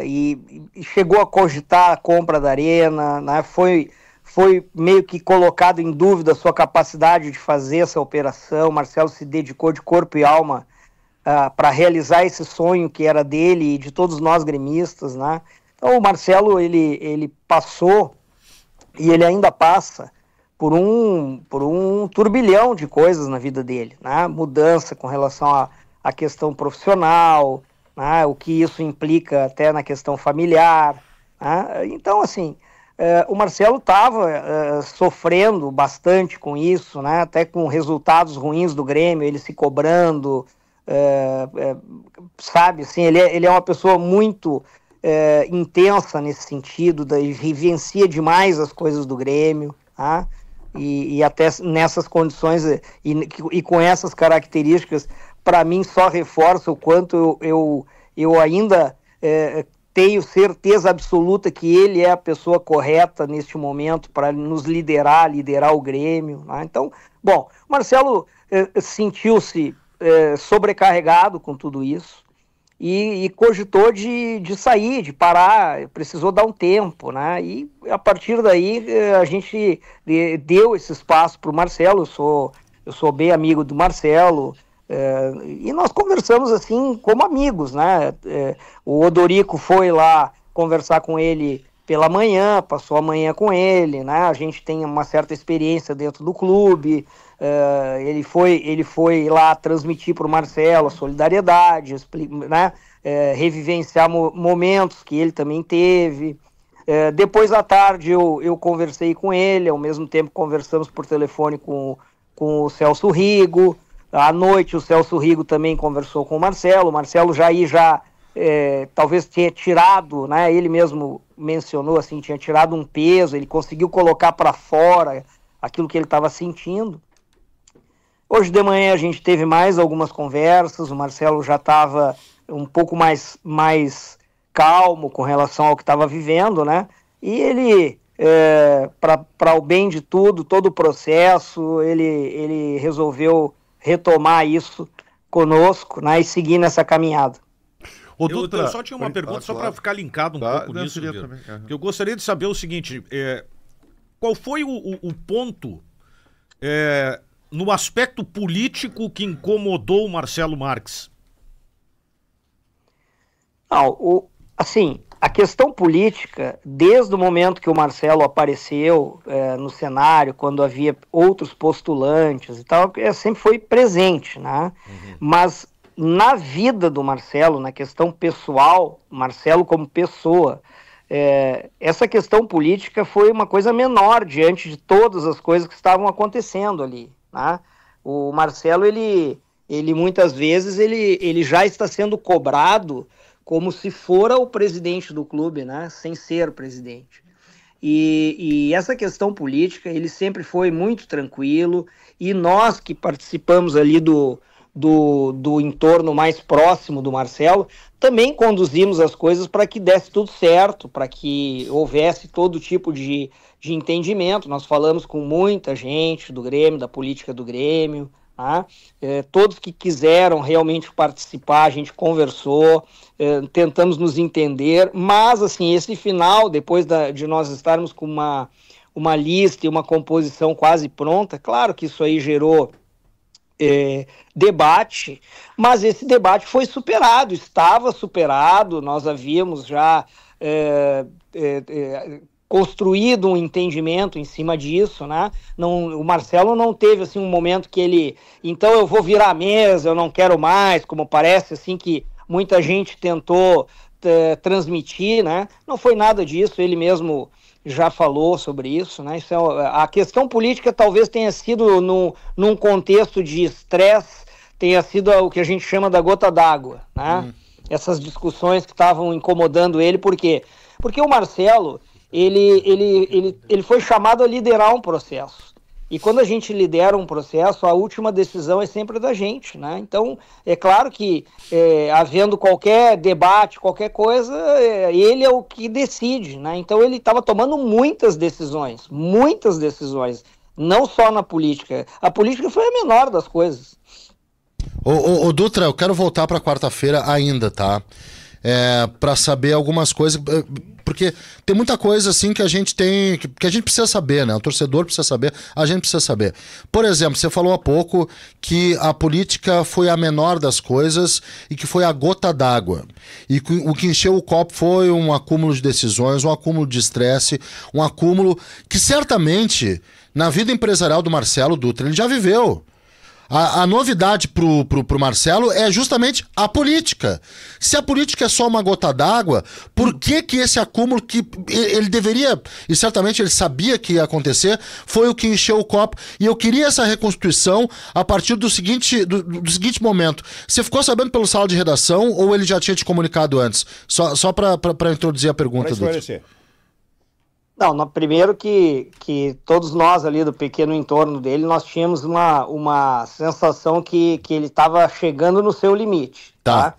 e chegou a cogitar a compra da Arena, né? Foi meio que colocado em dúvida a sua capacidade de fazer essa operação. Marcelo se dedicou de corpo e alma para realizar esse sonho que era dele e de todos nós gremistas, né? Então o Marcelo ele passou e ele ainda passa por um turbilhão de coisas na vida dele, né? Mudança com relação à questão profissional, né? O que isso implica até na questão familiar, né? Então, assim, o Marcelo estava sofrendo bastante com isso, né? Até com resultados ruins do Grêmio, ele se cobrando, sabe, assim, ele é uma pessoa muito intensa nesse sentido, vivencia demais as coisas do Grêmio, tá? E até nessas condições e com essas características, para mim só reforça o quanto eu ainda tenho certeza absoluta que ele é a pessoa correta neste momento para nos liderar o Grêmio, né? Então, bom, o Marcelo sentiu-se sobrecarregado com tudo isso e cogitou de sair, de parar, precisou dar um tempo, né? E a partir daí a gente deu esse espaço para o Marcelo. Eu sou bem amigo do Marcelo, e nós conversamos assim como amigos, né? O Odorico foi lá conversar com ele pela manhã, passou a manhã com ele, né? A gente tem uma certa experiência dentro do clube. Ele foi lá transmitir para o Marcelo a solidariedade, né? Revivenciar momentos que ele também teve. Depois à tarde eu conversei com ele, ao mesmo tempo conversamos por telefone com o Celso Rigo. À noite o Celso Rigo também conversou com o Marcelo já talvez tenha tirado, né? Ele mesmo mencionou assim, tinha tirado um peso, ele conseguiu colocar para fora aquilo que ele estava sentindo. Hoje de manhã a gente teve mais algumas conversas, o Marcelo já estava um pouco mais calmo com relação ao que estava vivendo, né? E ele, para o bem de tudo, todo o processo, ele resolveu retomar isso conosco, né? E seguir nessa caminhada. Eu só tinha uma pergunta, só para ficar linkado um pouco nisso, que eu gostaria de saber o seguinte, qual foi o ponto no aspecto político que incomodou o Marcelo Marques? Não, assim, a questão política, desde o momento que o Marcelo apareceu no cenário, quando havia outros postulantes e tal, sempre foi presente, né? Uhum. Mas na vida do Marcelo, na questão pessoal, Marcelo como pessoa, essa questão política foi uma coisa menor diante de todas as coisas que estavam acontecendo ali, né? O Marcelo, ele muitas vezes, ele já está sendo cobrado como se fora o presidente do clube, né? Sem ser presidente. E essa questão política, ele sempre foi muito tranquilo, e nós que participamos ali do entorno mais próximo do Marcelo, também conduzimos as coisas para que desse tudo certo, para que houvesse todo tipo de entendimento. Nós falamos com muita gente do Grêmio, da política do Grêmio, tá? Todos que quiseram realmente participar, a gente conversou, tentamos nos entender, mas assim, esse final, depois de nós estarmos com uma lista e uma composição quase pronta, claro que isso aí gerou debate, mas esse debate foi superado, estava superado, nós havíamos já construído um entendimento em cima disso, né? O Marcelo não teve assim um momento que ele, então eu vou virar a mesa, eu não quero mais, como parece assim que muita gente tentou transmitir, né? Não foi nada disso, ele mesmo já falou sobre isso, né? Isso a questão política talvez tenha sido num contexto de estresse, tenha sido o que a gente chama da gota d'água, né? Essas discussões que estavam incomodando ele, por quê? Porque o Marcelo, ele foi chamado a liderar um processo. E quando a gente lidera um processo, a última decisão é sempre da gente, né? Então, é claro que, havendo qualquer debate, qualquer coisa, ele é o que decide, né? Então, ele estava tomando muitas decisões, não só na política. A política foi a menor das coisas. Ô Dutra, eu quero voltar para quarta-feira ainda, tá? para saber algumas coisas, porque tem muita coisa assim que a gente tem, que a gente precisa saber, né? O torcedor precisa saber, a gente precisa saber. Por exemplo, você falou há pouco que a política foi a menor das coisas e que foi a gota d'água. E o que encheu o copo foi um acúmulo de decisões, um acúmulo de estresse, um acúmulo que certamente na vida empresarial do Marcelo Dutra ele já viveu. A novidade pro Marcelo é justamente a política. Se a política é só uma gota d'água, por que esse acúmulo que ele deveria, e certamente ele sabia que ia acontecer, foi o que encheu o copo? E eu queria essa reconstituição a partir do seguinte momento. Você ficou sabendo pelo sala de redação ou ele já tinha te comunicado antes? Só para introduzir a pergunta. Para esclarecer. Não, primeiro que todos nós ali do pequeno entorno dele, nós tínhamos uma sensação que ele estava chegando no seu limite, tá?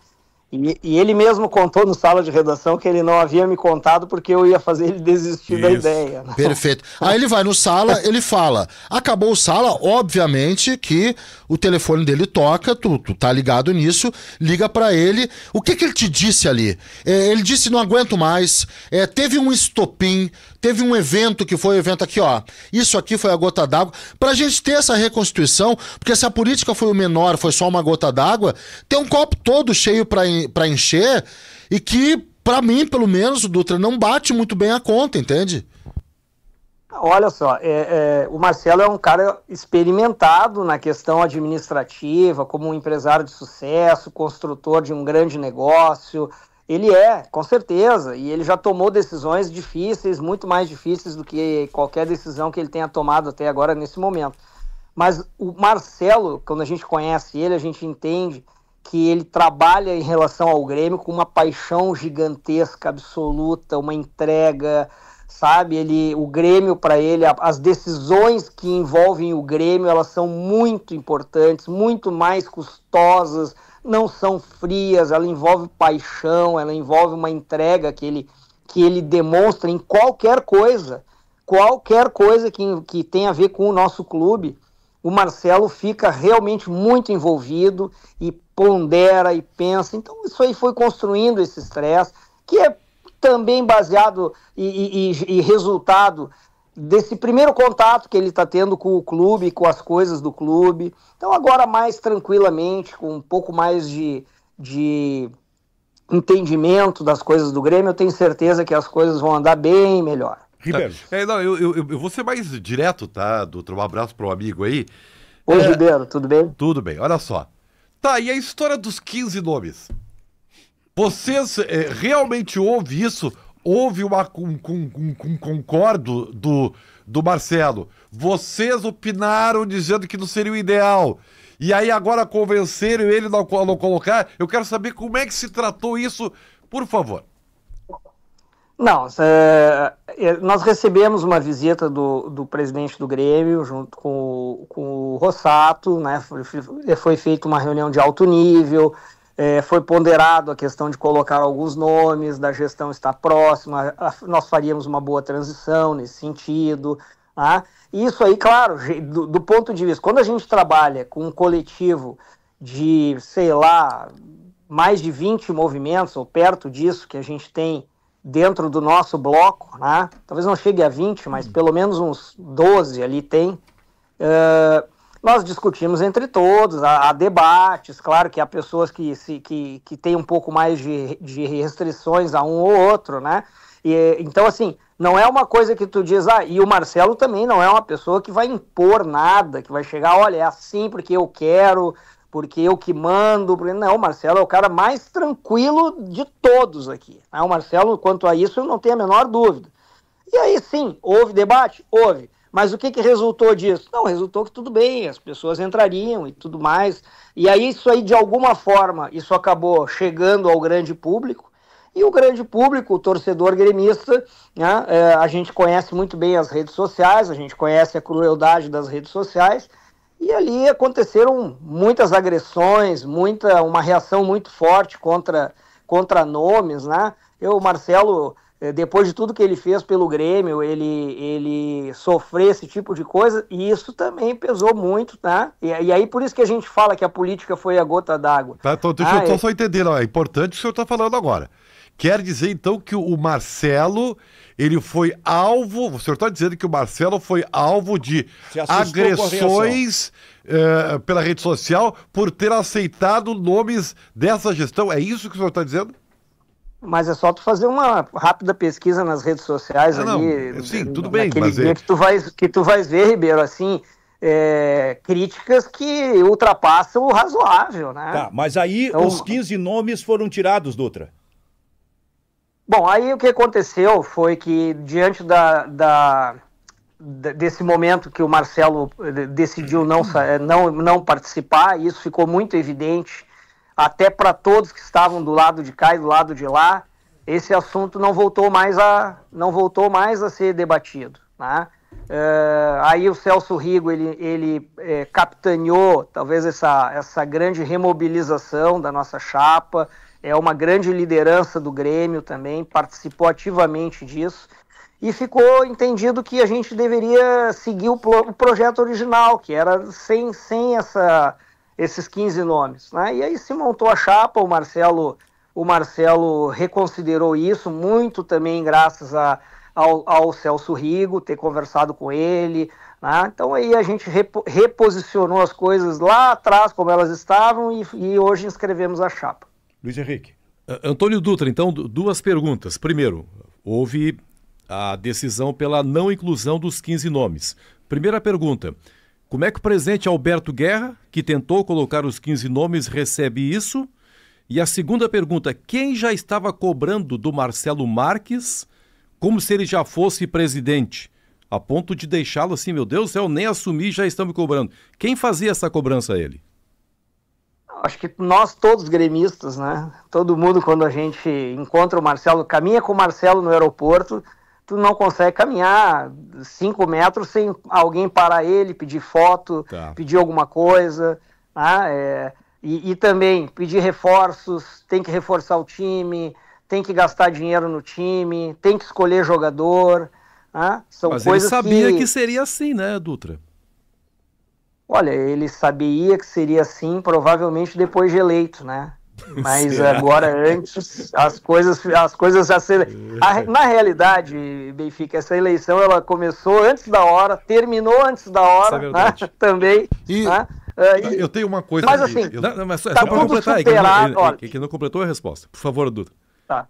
E ele mesmo contou no sala de redação que ele não havia me contado porque eu ia fazer ele desistir da ideia. Né? Perfeito. Aí ele vai no sala, ele fala. Acabou o sala, obviamente que o telefone dele toca, tu tá ligado nisso, liga pra ele. O que ele te disse ali? Ele disse, não aguento mais, teve um estopim, teve um evento que foi o evento aqui, ó. Isso aqui foi a gota d'água. Pra gente ter essa reconstituição, porque se a política foi o menor, foi só uma gota d'água, tem um copo todo cheio pra encher e que, pra mim, pelo menos, o Dutra não bate muito bem a conta, entende? Olha só, o Marcelo é um cara experimentado na questão administrativa, como um empresário de sucesso, construtor de um grande negócio. Ele com certeza, e ele já tomou decisões difíceis, muito mais difíceis do que qualquer decisão que ele tenha tomado até agora nesse momento. Mas o Marcelo, quando a gente conhece ele, a gente entende que ele trabalha em relação ao Grêmio com uma paixão gigantesca, absoluta, uma entrega, sabe? O Grêmio para ele, as decisões que envolvem o Grêmio, elas são muito importantes, muito mais custosas, não são frias, ela envolve paixão, ela envolve uma entrega que ele demonstra em qualquer coisa que tem a ver com o nosso clube. O Marcelo fica realmente muito envolvido e pondera e pensa. Então isso aí foi construindo esse estresse, que é também baseado e resultado desse primeiro contato que ele está tendo com o clube, com as coisas do clube. Então agora mais tranquilamente, com um pouco mais de entendimento das coisas do Grêmio, eu tenho certeza que as coisas vão andar bem melhor. Ribeiro. Eu vou ser mais direto, tá, Dutra? Um abraço pro amigo aí. Oi, Ribeiro, tudo bem? Tudo bem, olha só. Tá, e a história dos 15 nomes? Vocês realmente houve isso? Houve um concordo do Marcelo? Vocês opinaram dizendo que não seria o ideal. E aí agora convenceram ele a não colocar? Eu quero saber como é que se tratou isso, por favor. Não, nós recebemos uma visita do presidente do Grêmio, junto com o Rossato, né? Foi feita uma reunião de alto nível, foi ponderado a questão de colocar alguns nomes, da gestão estar próxima, nós faríamos uma boa transição nesse sentido. Tá? Isso aí, claro, do ponto de vista, quando a gente trabalha com um coletivo de, sei lá, mais de 20 movimentos, ou perto disso, que a gente tem dentro do nosso bloco, né? Talvez não chegue a 20, mas pelo menos uns 12 ali tem. Nós discutimos entre todos, há debates, claro que há pessoas que têm um pouco mais de restrições a um ou outro, né? Então, assim, não é uma coisa que tu diz, e o Marcelo também não é uma pessoa que vai impor nada, que vai chegar, olha, é assim porque eu quero, porque eu que mando. Não, o Marcelo é o cara mais tranquilo de todos aqui. Né? O Marcelo, quanto a isso, eu não tenho a menor dúvida. E aí, sim, houve debate? Houve. Mas o que resultou disso? Não, resultou que tudo bem, as pessoas entrariam e tudo mais. E aí, isso aí, de alguma forma, isso acabou chegando ao grande público. E o grande público, o torcedor gremista, né, a gente conhece muito bem as redes sociais, a gente conhece a crueldade das redes sociais, e ali aconteceram muitas agressões, uma reação muito forte contra nomes, né? O Marcelo depois de tudo que ele fez pelo Grêmio, ele sofrer esse tipo de coisa, e isso também pesou muito, tá? E aí por isso que a gente fala que a política foi a gota d'água. Tá, então deixa eu só entender, é importante o que o senhor está falando agora. Quer dizer, então, que o Marcelo, ele foi alvo, o senhor está dizendo que o Marcelo foi alvo de agressões pela rede social por ter aceitado nomes dessa gestão, é isso que o senhor está dizendo? Mas é só tu fazer uma rápida pesquisa nas redes sociais ali. Sim, tudo bem, mas que tu vais ver, Ribeiro, assim, críticas que ultrapassam o razoável, né? Tá, mas aí então, os 15 nomes foram tirados, Dutra. Bom, aí o que aconteceu foi que diante desse momento que o Marcelo decidiu não participar, isso ficou muito evidente até para todos que estavam do lado de cá e do lado de lá, esse assunto não voltou mais a ser debatido, né? Aí o Celso Rigo, ele capitaneou talvez essa grande remobilização da nossa chapa, é uma grande liderança do Grêmio também, participou ativamente disso, e ficou entendido que a gente deveria seguir o projeto original, que era sem esses 15 nomes, né? E aí se montou a chapa, o Marcelo reconsiderou isso, muito também graças ao Celso Rigo, ter conversado com ele, né? Então aí a gente reposicionou as coisas lá atrás como elas estavam e hoje inscrevemos a chapa. Luiz Henrique. Antônio Dutra, então, duas perguntas. Primeiro, houve a decisão pela não inclusão dos 15 nomes. Primeira pergunta, como é que o presidente Alberto Guerra, que tentou colocar os 15 nomes, recebe isso? E a segunda pergunta, quem já estava cobrando do Marcelo Marques como se ele já fosse presidente, a ponto de deixá-lo assim, meu Deus do céu, nem assumir, já estão me cobrando. Quem fazia essa cobrança a ele? Acho que nós todos gremistas, né? Todo mundo, quando a gente encontra o Marcelo, caminha com o Marcelo no aeroporto, tu não consegue caminhar 5 metros sem alguém parar ele, pedir foto, pedir alguma coisa, né? E também pedir reforços, tem que reforçar o time, tem que gastar dinheiro no time, tem que escolher jogador, né? São Mas coisas ele sabia que seria assim, né, Dutra? Olha, ele sabia que seria assim, provavelmente depois de eleito, né? Mas agora, antes, as coisas na realidade, Benfica, essa eleição ela começou antes da hora, terminou antes da hora, né? Também. Né? Eu tenho uma coisa. Mas assim, só para completar, que não completou a resposta. Por favor, Dutra. Tá.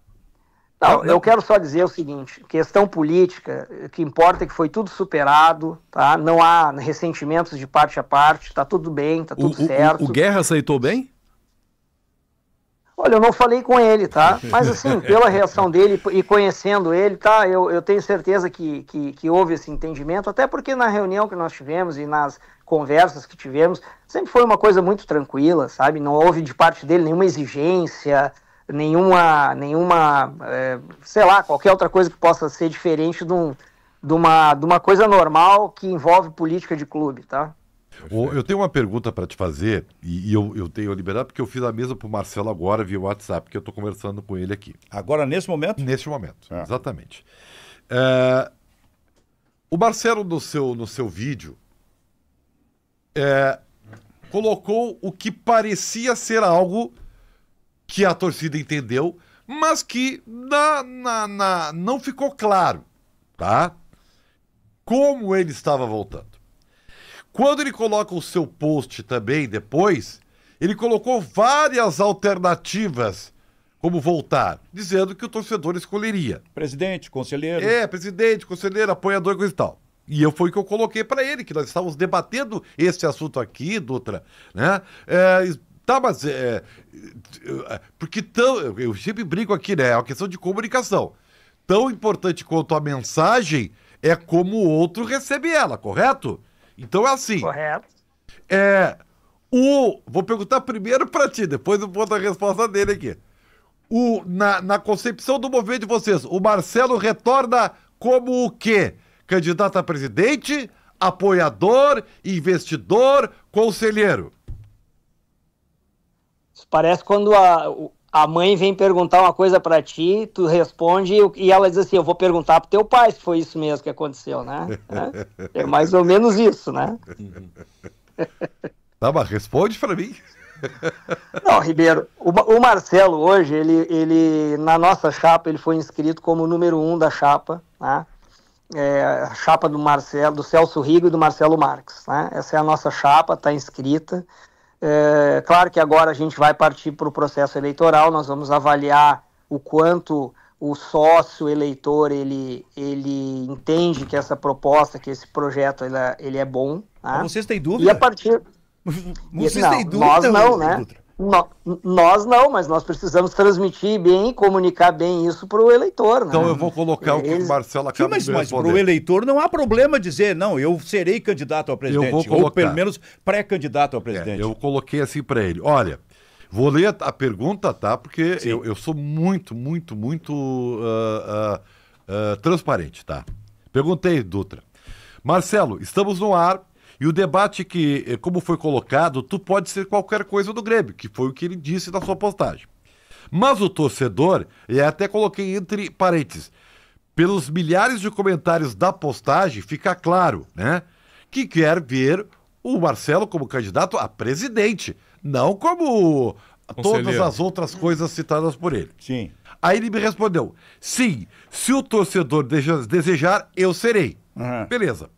Não, eu quero só dizer o seguinte, questão política, o que importa é que foi tudo superado, tá? Não há ressentimentos de parte a parte, tá tudo bem, tá tudo certo. O Guerra aceitou bem? Olha, eu não falei com ele, tá? Mas assim, pela reação dele e conhecendo ele, tá? Eu tenho certeza que houve esse entendimento, até porque na reunião que nós tivemos e nas conversas que tivemos, sempre foi uma coisa muito tranquila, sabe? Não houve de parte dele nenhuma exigência, nenhuma sei lá, qualquer outra coisa que possa ser diferente de uma coisa normal que envolve política de clube, tá? Eu tenho uma pergunta para te fazer, e eu tenho liberdade, porque eu fiz a mesma para o Marcelo agora via WhatsApp, porque eu estou conversando com ele aqui. Agora, nesse momento? Neste momento, exatamente. O Marcelo, no seu vídeo, colocou o que parecia ser algo que a torcida entendeu, mas que não ficou claro, tá? Como ele estava voltando. Quando ele coloca o seu post também depois, ele colocou várias alternativas como voltar, dizendo que o torcedor escolheria. Presidente, conselheiro. Presidente, conselheiro, apoiador e coisa e tal. E foi o que eu coloquei para ele, que nós estávamos debatendo esse assunto aqui, Dutra, né? Mas porque eu sempre brinco aqui, né? É uma questão de comunicação. Tão importante quanto a mensagem é como o outro recebe ela, correto? Então é assim. Correto. Vou perguntar primeiro para ti, depois eu boto a resposta dele aqui. Na concepção do movimento de vocês, o Marcelo retorna como o quê? Candidato a presidente, apoiador, investidor, conselheiro? Parece quando a mãe vem perguntar uma coisa para ti, tu responde e ela diz assim, eu vou perguntar pro teu pai se foi isso mesmo que aconteceu, né? É mais ou menos isso, né? Tá, mas responde para mim. Não, Ribeiro, o Marcelo hoje, ele na nossa chapa, ele foi inscrito como número 1 da chapa, né? A chapa do Marcelo, do Celso Rigo e do Marcelo Marques, né? Essa é a nossa chapa, está inscrita. Claro que agora a gente vai partir para o processo eleitoral, nós vamos avaliar o quanto o sócio eleitor ele entende que essa proposta, que esse projeto ele é bom. Tá? Vocês têm dúvida? E a partir... Vocês têm dúvida? Nós não, né? Nós não, mas nós precisamos transmitir bem, comunicar bem isso para o eleitor. Né? Então eu vou colocar o que o Marcelo acaba de responder. Mas para o eleitor não há problema dizer, não, eu serei candidato a presidente, ou pelo menos pré-candidato a presidente. Eu coloquei assim para ele, olha, vou ler a pergunta, tá? Porque eu sou muito transparente, tá? Perguntei, Dutra. Marcelo, estamos no ar. E o debate que, como foi colocado, tu pode ser qualquer coisa do Grêmio, que foi o que ele disse na sua postagem. Mas o torcedor, e até coloquei entre parênteses, pelos milhares de comentários da postagem, fica claro, né, que quer ver o Marcelo como candidato a presidente, não como todas as outras coisas citadas por ele. Sim. Aí ele me respondeu, sim, se o torcedor desejar, eu serei. Beleza.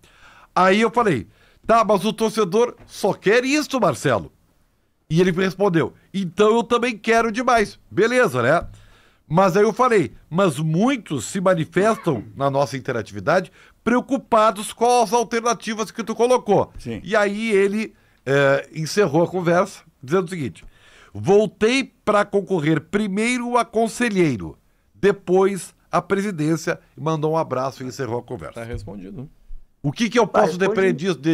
Aí eu falei, tá, mas o torcedor só quer isso, Marcelo. E ele me respondeu, então eu também quero demais. Beleza, né? Mas aí eu falei, mas muitos se manifestam na nossa interatividade preocupados com as alternativas que tu colocou. Sim. E aí ele encerrou a conversa dizendo o seguinte, voltei para concorrer primeiro a conselheiro, depois a presidência, mandou um abraço e encerrou a conversa. Tá respondido. O que eu posso depender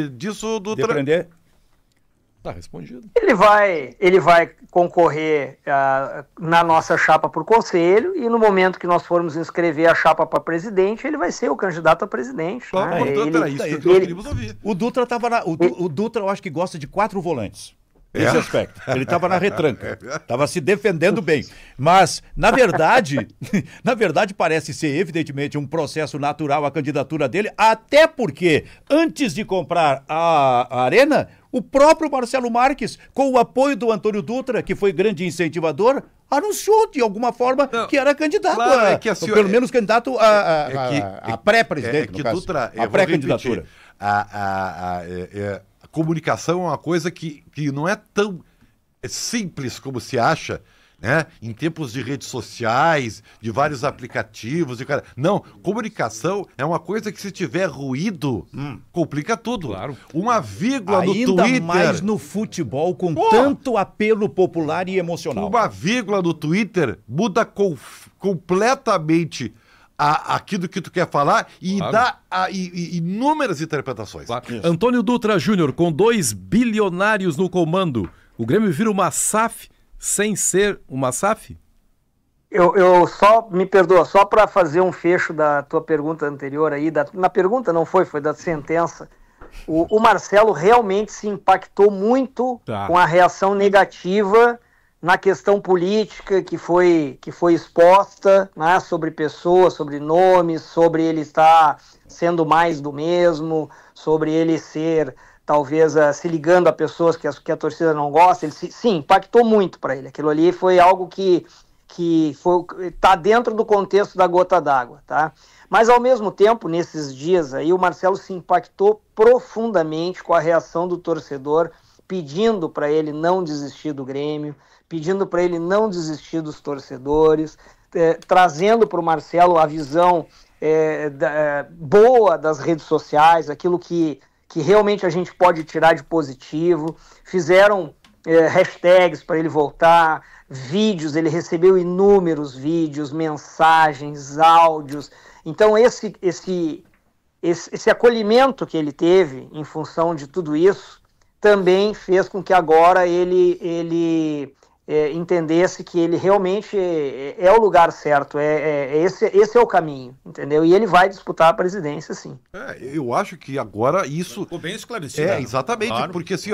disso, Dutra? Depender? Tá respondido. Ele vai concorrer na nossa chapa por conselho e no momento que nós formos inscrever a chapa para presidente, ele vai ser o candidato a presidente. Né? Portanto, era isso que nós queríamos ouvir. O Dutra o Dutra, eu acho que gosta de 4 volantes. Nesse aspecto. Ele estava na retranca. Estava se defendendo bem. Mas, na verdade, parece ser, evidentemente, um processo natural a candidatura dele, até porque, antes de comprar a Arena, o próprio Marcelo Marques, com o apoio do Antônio Dutra, que foi grande incentivador, anunciou de alguma forma que era candidato, pelo menos candidato a pré-presidente, a pré-candidatura. A comunicação é uma coisa que não é tão simples como se acha, né? Em tempos de redes sociais, de vários aplicativos. Não, comunicação é uma coisa que se tiver ruído, complica tudo. Claro. Uma vírgula no Twitter... Ainda mais no futebol, com tanto apelo popular e emocional. Uma vírgula no Twitter muda completamente aquilo que tu quer falar e dá inúmeras interpretações. Claro. Antônio Dutra Júnior, com 2 bilionários no comando, o Grêmio vira uma SAF sem ser uma SAF? Eu só, me perdoa, só para fazer um fecho da tua pergunta anterior aí, na pergunta não foi da sentença, o Marcelo realmente se impactou muito com a reação negativa na questão política que foi exposta, né, sobre pessoas, sobre nomes, sobre ele estar sendo mais do mesmo, sobre ele ser, talvez, se ligando a pessoas que a torcida não gosta. Ele sim, impactou muito para ele. Aquilo ali foi algo que está dentro do contexto da gota d'água, tá? Mas, ao mesmo tempo, nesses dias aí, o Marcelo se impactou profundamente com a reação do torcedor, pedindo para ele não desistir do Grêmio, pedindo para ele não desistir dos torcedores, trazendo para o Marcelo a visão boa das redes sociais, aquilo que realmente a gente pode tirar de positivo. Fizeram hashtags para ele voltar, vídeos, ele recebeu inúmeros vídeos, mensagens, áudios. Então esse acolhimento que ele teve em função de tudo isso também fez com que agora ele entendesse que ele realmente é o lugar certo, esse é o caminho, entendeu? E ele vai disputar a presidência, sim. Eu acho que agora isso... Ficou bem esclarecido. Exatamente, claro. Porque assim,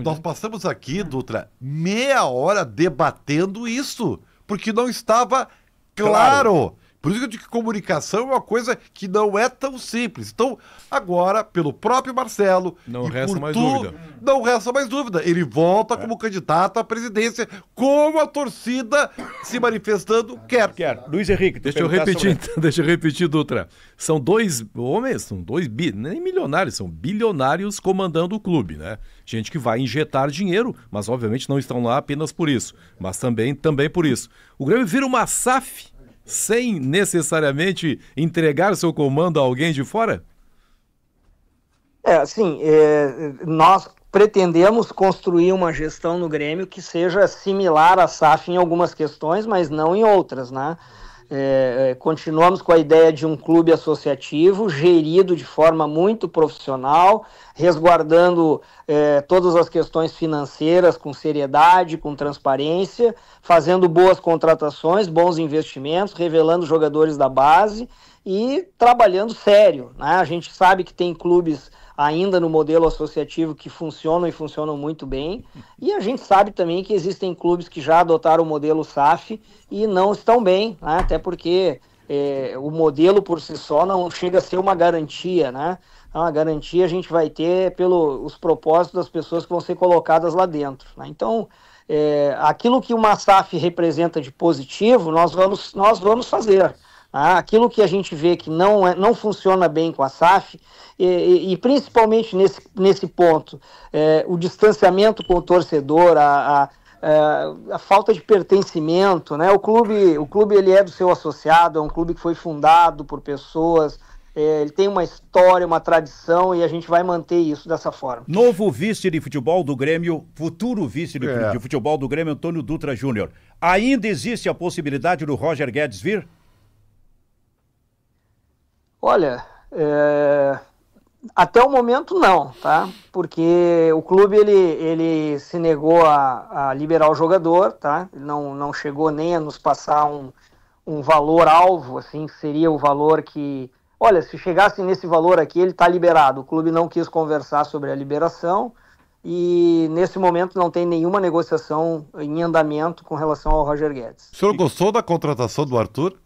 nós passamos aqui, Dutra, meia hora debatendo isso, porque não estava claro. Por isso que eu digo que comunicação é uma coisa que não é tão simples. Então, agora, pelo próprio Marcelo... Não resta mais dúvida. Não resta mais dúvida. Ele volta como candidato à presidência, como a torcida se manifestando quer. Luiz Henrique, deixa eu repetir, Dutra. São dois homens, nem milionários, são bilionários comandando o clube, né? Gente que vai injetar dinheiro, mas obviamente não estão lá apenas por isso, mas também por isso. O Grêmio vira uma SAF sem necessariamente entregar seu comando a alguém de fora? Nós pretendemos construir uma gestão no Grêmio que seja similar à SAF em algumas questões, mas não em outras, né? Continuamos com a ideia de um clube associativo gerido de forma muito profissional, resguardando todas as questões financeiras com seriedade, com transparência, fazendo boas contratações, bons investimentos, revelando jogadores da base e trabalhando sério, né? A gente sabe que tem clubes ainda no modelo associativo que funcionam e funcionam muito bem, e a gente sabe também que existem clubes que já adotaram o modelo SAF e não estão bem, né? Até porque o modelo por si só não chega a ser uma garantia, né? A garantia a gente vai ter pelos propósitos das pessoas que vão ser colocadas lá dentro, né? Então, aquilo que uma SAF representa de positivo, nós vamos fazer. Aquilo que a gente vê que não funciona bem com a SAF, e principalmente nesse ponto, o distanciamento com o torcedor, a falta de pertencimento, né? O clube ele é do seu associado, é um clube que foi fundado por pessoas, ele tem uma história, uma tradição, e a gente vai manter isso dessa forma. Novo vice de futebol do Grêmio, futuro vice de futebol do Grêmio, Antônio Dutra Júnior. Ainda existe a possibilidade do Roger Guedes vir? Olha, até o momento não, tá? Porque o clube ele se negou a liberar o jogador, tá? Ele não chegou nem a nos passar um valor alvo, assim, que seria o valor que... Olha, se chegasse nesse valor aqui, ele está liberado. O clube não quis conversar sobre a liberação e nesse momento não tem nenhuma negociação em andamento com relação ao Roger Guedes. O senhor gostou da contratação do Arthur?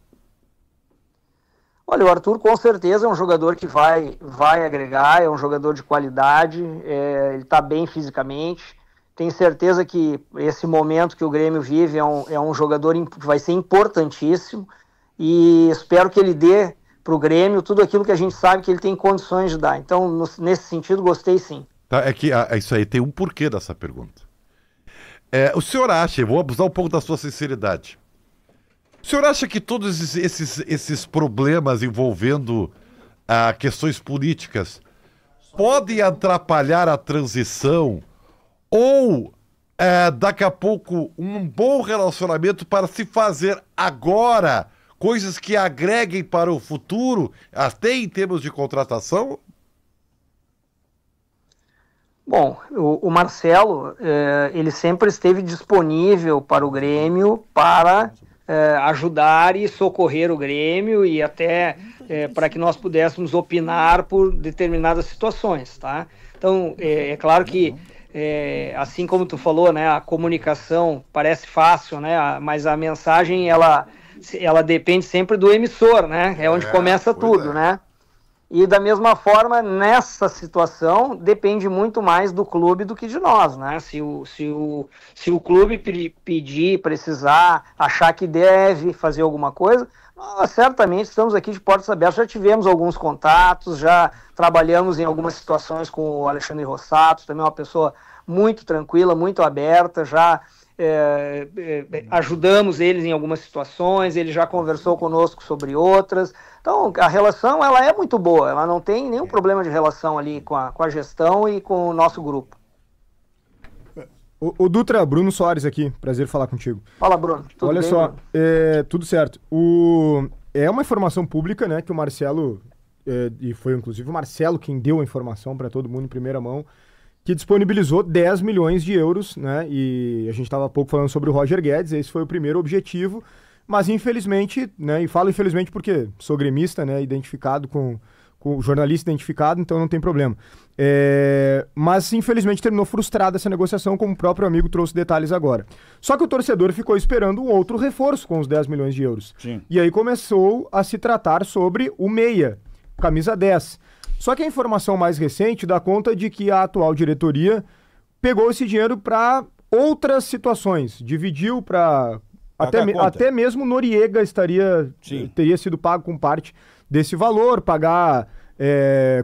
Olha, o Arthur com certeza é um jogador que vai agregar, é um jogador de qualidade, ele está bem fisicamente. Tenho certeza que esse momento que o Grêmio vive é um jogador que vai ser importantíssimo e espero que ele dê para o Grêmio tudo aquilo que a gente sabe que ele tem condições de dar. Então, nesse sentido, gostei sim. Tá, é que isso aí tem um porquê dessa pergunta. O senhor acha, eu vou abusar um pouco da sua sinceridade, o senhor acha que todos esses problemas envolvendo questões políticas podem atrapalhar a transição ou daqui a pouco um bom relacionamento para se fazer agora coisas que agreguem para o futuro, até em termos de contratação? Bom, o Marcelo, ele sempre esteve disponível para o Grêmio para ajudar e socorrer o Grêmio e até para que nós pudéssemos opinar por determinadas situações, tá? Então, é claro que, assim como tu falou, né, a comunicação parece fácil, né, mas a mensagem, ela depende sempre do emissor, né? É onde começa tudo, né? E da mesma forma, nessa situação, depende muito mais do clube do que de nós, né? Se o clube pedir, precisar, achar que deve fazer alguma coisa, nós certamente estamos aqui de portas abertas, já tivemos alguns contatos, já trabalhamos em algumas situações com o Alexandre Rossato, também uma pessoa muito tranquila, muito aberta, já ajudamos eles em algumas situações, ele já conversou conosco sobre outras. Então, a relação ela é muito boa, ela não tem nenhum problema de relação ali com a gestão e com o nosso grupo. O Dutra, Bruno Soares aqui, prazer falar contigo. Fala, Bruno. Tudo Olha bem, só, Bruno? Tudo certo. É uma informação pública, né, que o Marcelo, e foi inclusive o Marcelo quem deu a informação para todo mundo em primeira mão, que disponibilizou 10 milhões de euros, né, e a gente estava há pouco falando sobre o Roger Guedes, esse foi o primeiro objetivo, mas infelizmente, né, e falo infelizmente porque sou gremista, né, identificado com com o jornalista identificado, então não tem problema. Mas, infelizmente, terminou frustrada essa negociação, como o próprio amigo trouxe detalhes agora. Só que o torcedor ficou esperando um outro reforço com os 10 milhões de euros. Sim. E aí começou a se tratar sobre o meia, camisa 10. Só que a informação mais recente dá conta de que a atual diretoria pegou esse dinheiro para outras situações, dividiu para... Até mesmo Noriega teria sido pago com parte desse valor, pagar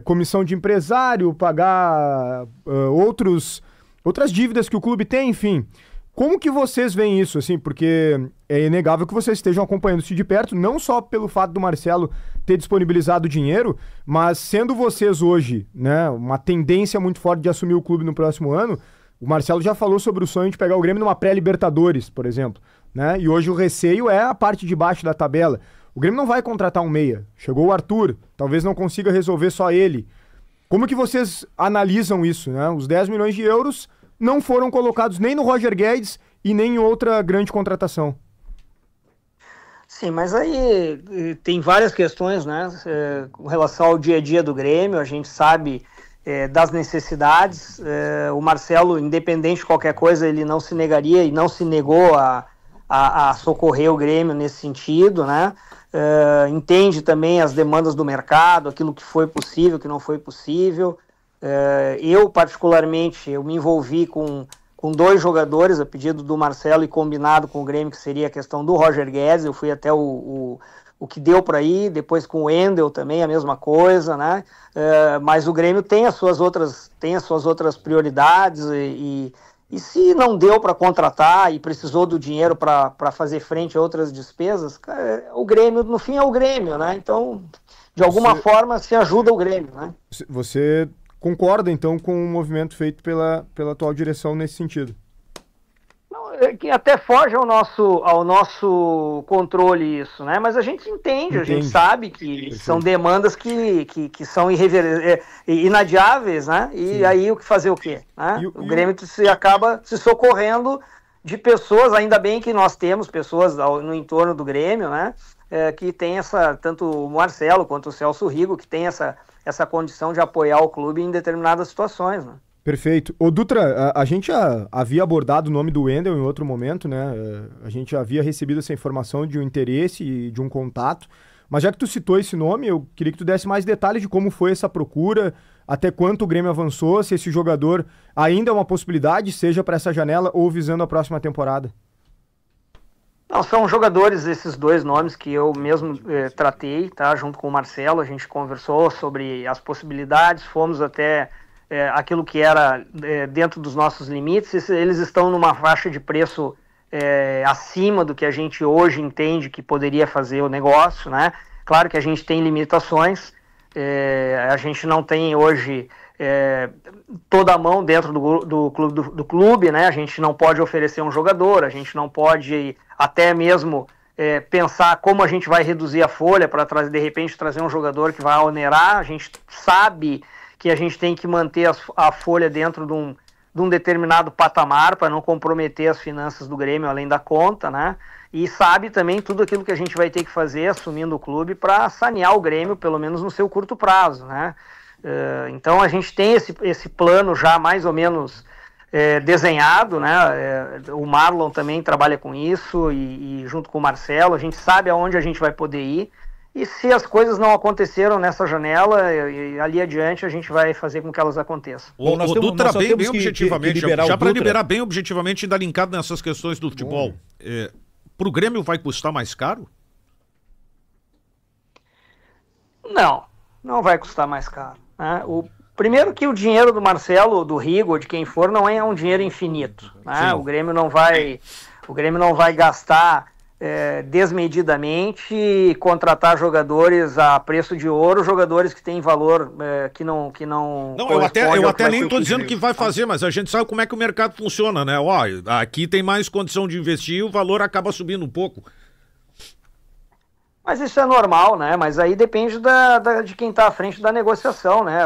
comissão de empresário, pagar outras dívidas que o clube tem, enfim. Como que vocês veem isso, assim? Porque é inegável que vocês estejam acompanhando-se de perto, não só pelo fato do Marcelo ter disponibilizado dinheiro, mas sendo vocês hoje, né, uma tendência muito forte de assumir o clube no próximo ano, o Marcelo já falou sobre o sonho de pegar o Grêmio numa pré-Libertadores, por exemplo, né? E hoje o receio é a parte de baixo da tabela. O Grêmio não vai contratar um meia. Chegou o Arthur, talvez não consiga resolver só ele. Como que vocês analisam isso, né? Os 10 milhões de euros não foram colocados nem no Roger Guedes e nem em outra grande contratação. Sim, mas aí tem várias questões, né? Com relação ao dia a dia do Grêmio, a gente sabe das necessidades. O Marcelo, independente de qualquer coisa, ele não se negaria e não se negou a socorrer o Grêmio nesse sentido, né? Entende também as demandas do mercado, aquilo que foi possível, que não foi possível. Eu, particularmente, eu me envolvi com 2 jogadores a pedido do Marcelo e combinado com o Grêmio, que seria a questão do Roger Guedes. Eu fui até o que deu para ir, depois com o Wendel também a mesma coisa, né? Mas o Grêmio tem as suas outras prioridades e se não deu para contratar e precisou do dinheiro para fazer frente a outras despesas, cara, o Grêmio, no fim, é o Grêmio, né? Então, de alguma forma, se ajuda o Grêmio, né? Você concorda, então, com o movimento feito pela atual direção nesse sentido? Não, que até foge ao nosso controle isso, né? Mas a gente entende. A gente sabe que são demandas que são inadiáveis, né? E Sim. Aí o que fazer o quê? Né? O Grêmio acaba se socorrendo de pessoas, ainda bem que nós temos pessoas no entorno do Grêmio, né? Que tem tanto o Marcelo quanto o Celso Rigo, que tem essa condição de apoiar o clube em determinadas situações, né? Perfeito. Ô Dutra, a gente já havia abordado o nome do Wendel em outro momento, né? A gente já havia recebido essa informação de um interesse e de um contato, mas já que tu citou esse nome, eu queria que tu desse mais detalhes de como foi essa procura, até quanto o Grêmio avançou, se esse jogador ainda é uma possibilidade, seja para essa janela ou visando a próxima temporada. Não, são jogadores, esses 2 nomes que eu mesmo tratei, tá? Junto com o Marcelo, a gente conversou sobre as possibilidades, fomos até aquilo que era dentro dos nossos limites. Eles estão numa faixa de preço acima do que a gente hoje entende que poderia fazer o negócio, né? Claro que a gente tem limitações, a gente não tem hoje toda a mão dentro do clube, né? A gente não pode oferecer um jogador, a gente não pode até mesmo pensar como a gente vai reduzir a folha para de repente trazer um jogador que vai onerar. A gente sabe que a gente tem que manter a folha dentro de um determinado patamar para não comprometer as finanças do Grêmio além da conta, né? E sabe também tudo aquilo que a gente vai ter que fazer assumindo o clube para sanear o Grêmio, pelo menos no seu curto prazo, né? Então a gente tem esse plano já mais ou menos desenhado, né? O Marlon também trabalha com isso e junto com o Marcelo, a gente sabe aonde a gente vai poder ir. E se as coisas não aconteceram nessa janela, ali adiante a gente vai fazer com que elas aconteçam. O Dutra, bem objetivamente, já para liberar bem objetivamente, ainda linkado nessas questões do futebol, para o Grêmio vai custar mais caro? Não vai custar mais caro, né? Primeiro que o dinheiro do Marcelo, do Rigo, de quem for, não é um dinheiro infinito, né? O Grêmio não vai gastar desmedidamente, contratar jogadores a preço de ouro, jogadores que têm valor que não. Não, eu até nem estou dizendo que vai fazer, mas a gente sabe como é que o mercado funciona, né? Ó, aqui tem mais condição de investir e o valor acaba subindo um pouco. Mas isso é normal, né? Mas aí depende de quem está à frente da negociação, né?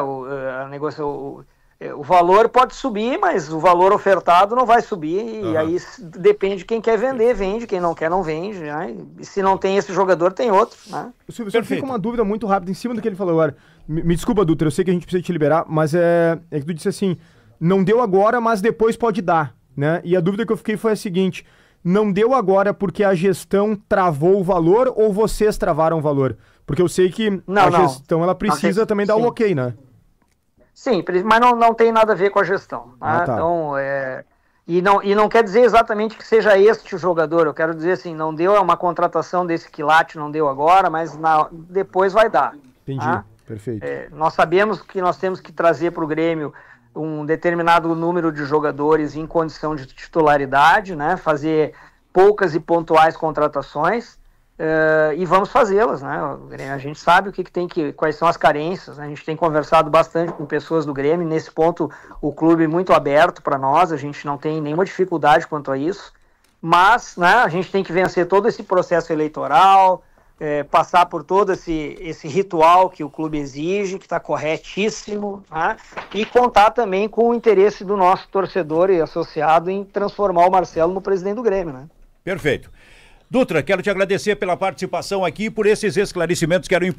o valor pode subir, mas o valor ofertado não vai subir, e aí depende de quem quer vender, vende, quem não quer, não vende, né? E se não tem esse jogador, tem outro, né? Silvio, só fica uma dúvida muito rápida em cima do que ele falou agora. Me desculpa, Dutra, eu sei que a gente precisa te liberar, mas é que tu disse assim, não deu agora, mas depois pode dar, né? E a dúvida que eu fiquei foi a seguinte, não deu agora porque a gestão travou o valor ou vocês travaram o valor? Porque eu sei que gestão ela precisa também dar o ok, né? Sim, mas não tem nada a ver com a gestão. Tá? Então, e não quer dizer exatamente que seja este o jogador. Eu quero dizer assim, não deu uma contratação desse quilate, não deu agora, mas depois vai dar. Entendi, tá? Perfeito. Nós sabemos que nós temos que trazer para o Grêmio um determinado número de jogadores em condição de titularidade, né? Fazer poucas e pontuais contratações. E vamos fazê-las, né? A gente sabe quais são as carências, né? A gente tem conversado bastante com pessoas do Grêmio, nesse ponto o clube é muito aberto para nós, a gente não tem nenhuma dificuldade quanto a isso, mas, né, a gente tem que vencer todo esse processo eleitoral, passar por todo esse ritual que o clube exige, que está corretíssimo, né? E contar também com o interesse do nosso torcedor e associado em transformar o Marcelo no presidente do Grêmio, né? Perfeito. Dutra, quero te agradecer pela participação aqui e por esses esclarecimentos que eram importantes.